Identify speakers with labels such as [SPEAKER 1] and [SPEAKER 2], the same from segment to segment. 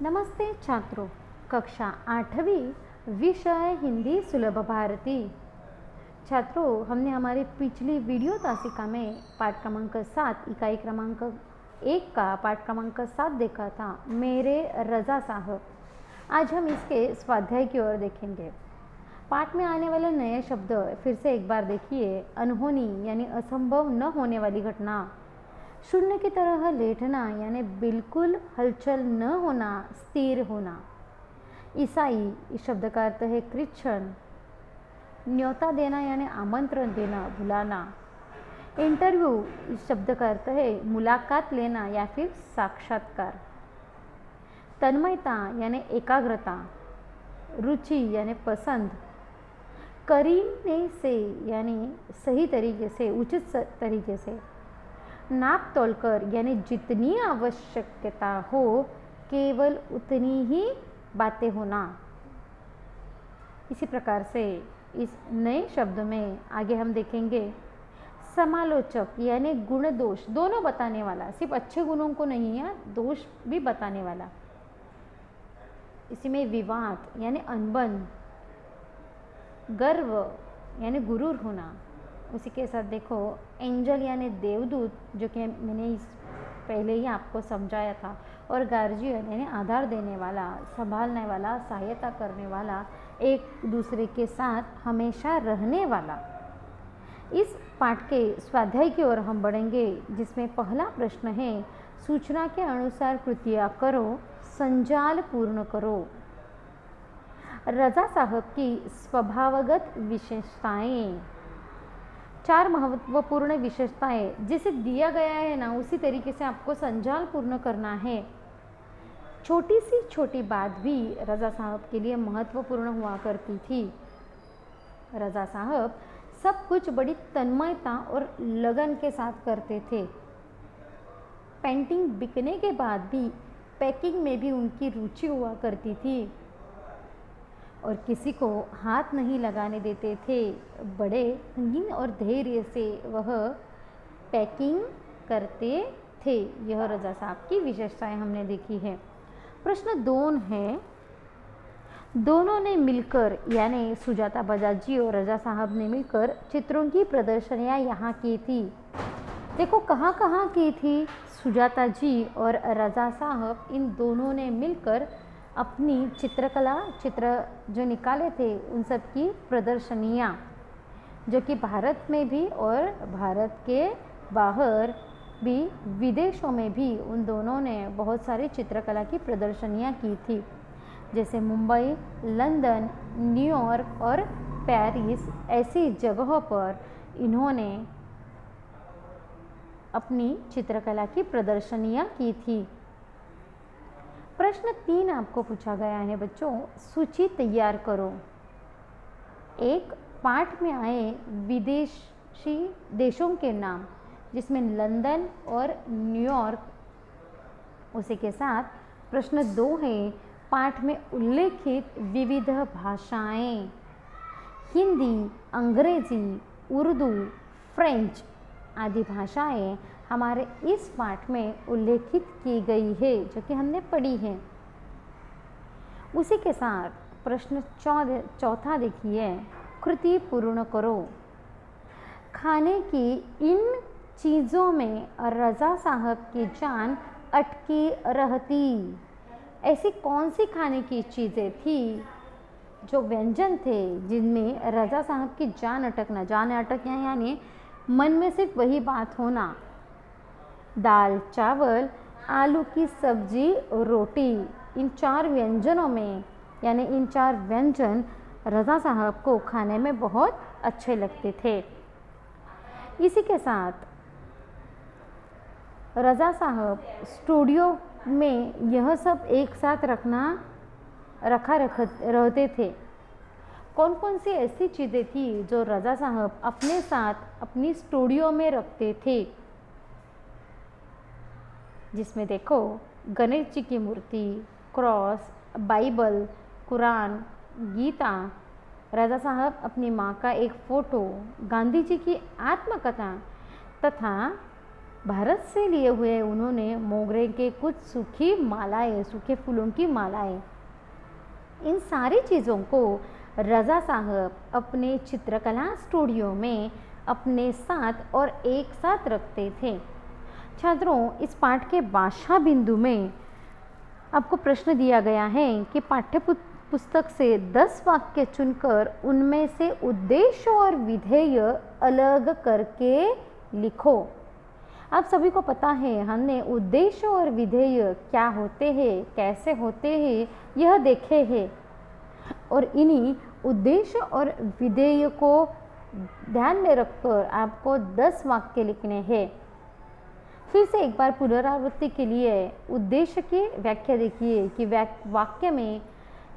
[SPEAKER 1] नमस्ते छात्रों। कक्षा 8वीं विषय हिंदी सुलभ भारती। छात्रों, हमने हमारी पिछली वीडियो तासिका में पाठ क्रमांक 7 इकाई क्रमांक 1 का पाठ क्रमांक 7 देखा था, मेरे रजा साहब। आज हम इसके स्वाध्याय की ओर देखेंगे। पाठ में आने वाले नए शब्द फिर से एक बार देखिए। अनहोनी यानी असंभव न होने वाली घटना, शून्य की तरह लेटना यानी बिल्कुल हलचल न होना, स्थिर होना। ईसाई, इस शब्द का अर्थ है क्रिश्चियन। न्योता देना यानी आमंत्रण देना, बुलाना। इंटरव्यू, इस शब्द का अर्थ है मुलाकात लेना या फिर साक्षात्कार। तन्मयता यानी एकाग्रता। रुचि यानी पसंद। करीने से यानी सही तरीके से, उचित तरीके से। नाप तोलकर यानी जितनी आवश्यकता हो केवल उतनी ही बातें होना। इसी प्रकार से इस नए शब्द में आगे हम देखेंगे समालोचक यानी गुण दोष दोनों बताने वाला, सिर्फ अच्छे गुणों को नहीं है, दोष भी बताने वाला। इसी में विवाद यानी अनबन। गर्व यानी गुरूर होना। उसी के साथ देखो एंजल यानी देवदूत, जो कि मैंने इस पहले ही आपको समझाया था। और गार्जियन यानी आधार देने वाला, संभालने वाला, सहायता करने वाला, एक दूसरे के साथ हमेशा रहने वाला। इस पाठ के स्वाध्याय की ओर हम बढ़ेंगे, जिसमें पहला प्रश्न है सूचना के अनुसार कृतियाँ करो, संजाल पूर्ण करो। रजा साहब की स्वभावगत विशेषताएं। 4 महत्वपूर्ण विशेषताएं जिसे दिया गया है ना, उसी तरीके से आपको संजाल पूर्ण करना है। छोटी सी छोटी बात भी रजा साहब के लिए महत्वपूर्ण हुआ करती थी। रजा साहब सब कुछ बड़ी तन्मयता और लगन के साथ करते थे। पेंटिंग बिकने के बाद भी पैकिंग में भी उनकी रुचि हुआ करती थी और किसी को हाथ नहीं लगाने देते थे। बड़े संगीन और धैर्य से वह पैकिंग करते थे। यह रजा साहब की विशेषताएं हमने देखी है। प्रश्न 2 है, दोनों ने मिलकर यानी सुजाता बजाज जी और रजा साहब ने मिलकर चित्रों की प्रदर्शनियां यहाँ की थी। देखो कहाँ कहाँ की थी। सुजाता जी और रजा साहब, इन दोनों ने मिलकर अपनी चित्रकला, चित्र जो निकाले थे, उन सब की प्रदर्शनियाँ, जो कि भारत में भी और भारत के बाहर भी, विदेशों में भी उन दोनों ने बहुत सारी चित्रकला की प्रदर्शनियाँ की थी। जैसे मुंबई, लंदन, न्यूयॉर्क और पेरिस, ऐसी जगहों पर इन्होंने अपनी चित्रकला की प्रदर्शनियाँ की थी। प्रश्न 3 आपको पूछा गया है बच्चों, सूची तैयार करो। 1, पाठ में आए विदेशी देशों के नाम, जिसमें लंदन और न्यूयॉर्क। उसी के साथ प्रश्न 2 है, पाठ में उल्लेखित विविध भाषाएं। हिंदी, अंग्रेजी, उर्दू, फ्रेंच आदि भाषाएं हमारे इस पाठ में उल्लेखित की गई है, जो कि हमने पढ़ी है। उसी के साथ प्रश्न 4 देखिए, कृति पूर्ण करो। खाने की इन चीज़ों में रजा साहब की जान अटकी रहती। ऐसी कौन सी खाने की चीज़ें थी, जो व्यंजन थे, जिनमें रजा साहब की जान अटकना, जान अटकना यानी मन में सिर्फ वही बात होना। दाल, चावल, आलू की सब्जी, रोटी, इन 4 व्यंजनों में यानी इन 4 व्यंजन रजा साहब को खाने में बहुत अच्छे लगते थे। इसी के साथ रजा साहब स्टूडियो में यह सब एक साथ रहते थे। कौन कौन सी ऐसी चीज़ें थी जो रजा साहब अपने साथ अपनी स्टूडियो में रखते थे, जिसमें देखो गणेश जी की मूर्ति, क्रॉस, बाइबल, कुरान, गीता, रजा साहब अपनी माँ का एक फ़ोटो, गांधी जी की आत्मकथा तथा भारत से लिए हुए उन्होंने मोगरे के कुछ सूखी मालाएं, सूखे फूलों की मालाएं, इन सारी चीज़ों को रज़ा साहब अपने चित्रकला स्टूडियो में अपने साथ और एक साथ रखते थे। छात्रों, इस पाठ के भाषा बिंदु में आपको प्रश्न दिया गया है कि पाठ्य पुस्तक से 10 वाक्य चुनकर उनमें से उद्देश्य और विधेय अलग करके लिखो। आप सभी को पता है, हमने उद्देश्य और विधेय क्या होते हैं, कैसे होते हैं, यह देखे हैं, और इन्हीं उद्देश्य और विधेय को ध्यान में रखकर आपको 10 वाक्य लिखने हैं। फिर से एक बार पुनरावृत्ति के लिए उद्देश्य की व्याख्या देखिए कि वाक्य में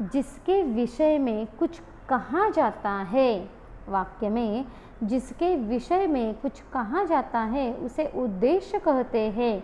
[SPEAKER 1] जिसके विषय में कुछ कहा जाता है, वाक्य में जिसके विषय में कुछ कहा जाता है उसे उद्देश्य कहते हैं,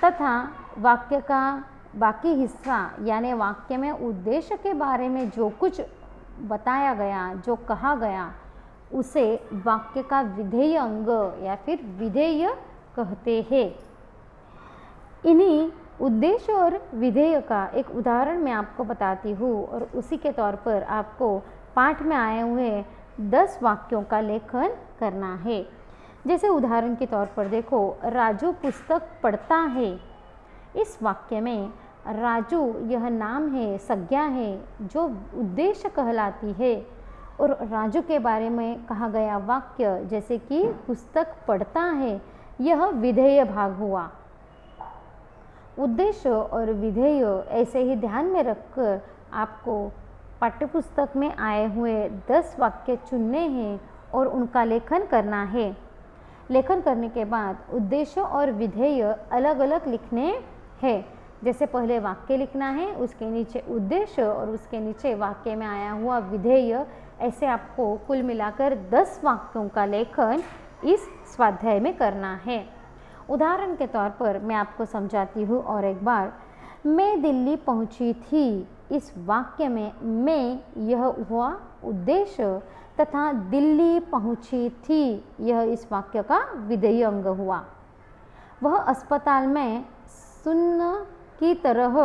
[SPEAKER 1] तथा वाक्य का बाकी हिस्सा यानी वाक्य में उद्देश्य के बारे में जो कुछ बताया गया, जो कहा गया, उसे वाक्य का विधेय अंग या फिर विधेय कहते हैं। इन्हीं उद्देश्य और विधेय का एक उदाहरण मैं आपको बताती हूँ और उसी के तौर पर आपको पाठ में आए हुए 10 वाक्यों का लेखन करना है। जैसे उदाहरण के तौर पर देखो, राजू पुस्तक पढ़ता है। इस वाक्य में राजू यह नाम है, संज्ञा है जो उद्देश्य कहलाती है, और राजू के बारे में कहा गया वाक्य जैसे कि पुस्तक पढ़ता है, यह विधेय भाग हुआ। उद्देश्य और विधेय ऐसे ही ध्यान में रखकर आपको पाठ्यपुस्तक में आए हुए 10 वाक्य चुनने हैं और उनका लेखन करना है। लेखन करने के बाद उद्देश्य और विधेय अलग अलग लिखने हैं। जैसे पहले वाक्य लिखना है, उसके नीचे उद्देश्य और उसके नीचे वाक्य में आया हुआ विधेय। ऐसे आपको कुल मिलाकर 10 वाक्यों का लेखन इस स्वाध्याय में करना है। उदाहरण के तौर पर मैं आपको समझाती हूँ और एक बार। मैं दिल्ली पहुँची थी। इस वाक्य में मैं यह हुआ उद्देश्य तथा दिल्ली पहुँची थी यह इस वाक्य का विधेय अंग हुआ। वह अस्पताल में सुन्न की तरह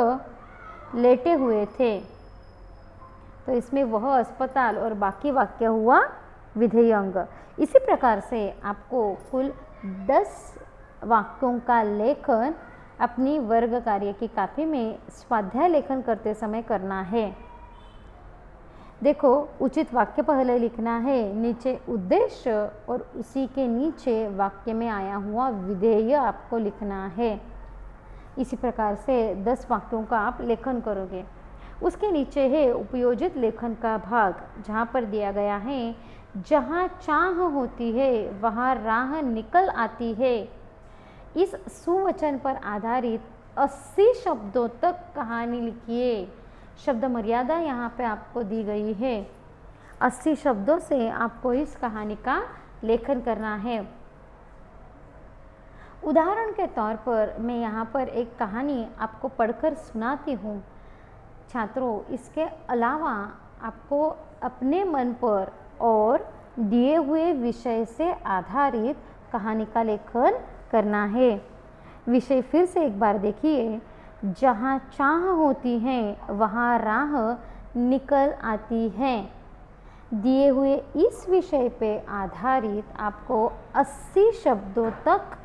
[SPEAKER 1] लेटे हुए थे, तो इसमें वह अस्पताल और बाकी वाक्य हुआ विधेय अंग। इसी प्रकार से आपको कुल 10 वाक्यों का लेखन अपनी वर्ग कार्य की कॉपी में स्वाध्याय लेखन करते समय करना है। देखो, उचित वाक्य पहले लिखना है, नीचे उद्देश्य और उसी के नीचे वाक्य में आया हुआ विधेय आपको लिखना है। इसी प्रकार से 10 वाक्यों का आप लेखन करोगे। उसके नीचे है उपयोजित लेखन का भाग, जहाँ पर दिया गया है जहाँ चाह होती है वहाँ राह निकल आती है। इस सुवचन पर आधारित 80 शब्दों तक कहानी लिखिए। शब्द मर्यादा यहाँ पे आपको दी गई है। 80 शब्दों से आपको इस कहानी का लेखन करना है। उदाहरण के तौर पर मैं यहाँ पर एक कहानी आपको पढ़कर सुनाती हूँ। छात्रों, इसके अलावा आपको अपने मन पर और दिए हुए विषय से आधारित कहानी का लेखन करना है। विषय फिर से एक बार देखिए, जहाँ चाह होती है वहाँ राह निकल आती है। दिए हुए इस विषय पे आधारित आपको 80 शब्दों तक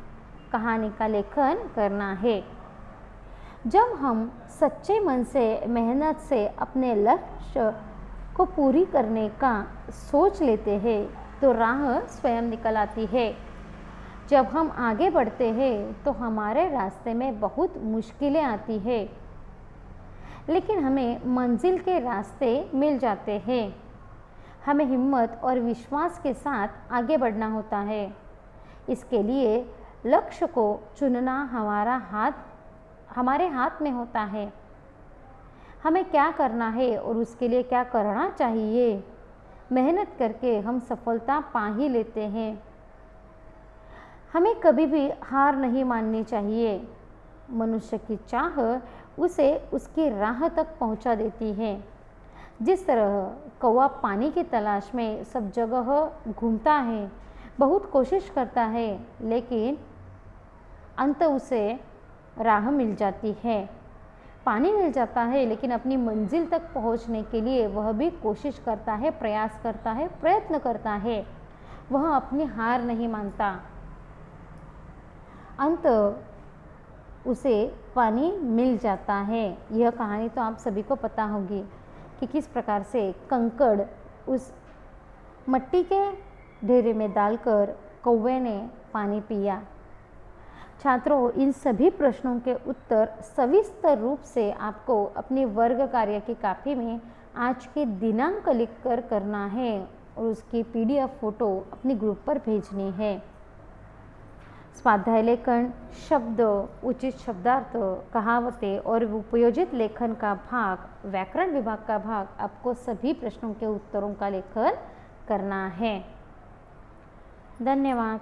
[SPEAKER 1] कहानी का लेखन करना है। जब हम सच्चे मन से मेहनत से अपने लक्ष्य को पूरी करने का सोच लेते हैं तो राह स्वयं निकल आती है। जब हम आगे बढ़ते हैं तो हमारे रास्ते में बहुत मुश्किलें आती है, लेकिन हमें मंजिल के रास्ते मिल जाते हैं। हमें हिम्मत और विश्वास के साथ आगे बढ़ना होता है। इसके लिए लक्ष्य को चुनना हमारे हाथ में होता है। हमें क्या करना है और उसके लिए क्या करना चाहिए, मेहनत करके हम सफलता पा ही लेते हैं। हमें कभी भी हार नहीं माननी चाहिए। मनुष्य की चाह उसे उसकी राह तक पहुंचा देती है। जिस तरह कौवा पानी की तलाश में सब जगह घूमता है, बहुत कोशिश करता है, लेकिन अंत उसे राह मिल जाती है। पानी मिल जाता है, लेकिन अपनी मंजिल तक पहुंचने के लिए वह भी कोशिश करता है, प्रयास करता है, प्रयत्न करता है। वह अपनी हार नहीं मानता। अंत उसे पानी मिल जाता है। यह कहानी तो आप सभी को पता होगी कि किस प्रकार से कंकड़ उस मट्टी के ढेरे में डालकर कौवे ने पानी पिया। छात्रों, इन सभी प्रश्नों के उत्तर सविस्तर रूप से आपको अपने वर्ग कार्य की कॉपी में आज के दिनांक लिखकर करना है और उसकी PDF फोटो अपने ग्रुप पर भेजनी है। स्वाध्याय लेखन, शब्द, उचित शब्दार्थ, कहावतें और उपयोजित लेखन का भाग, व्याकरण विभाग का भाग आपको सभी प्रश्नों के उत्तरों का लेखन करना है। धन्यवाद।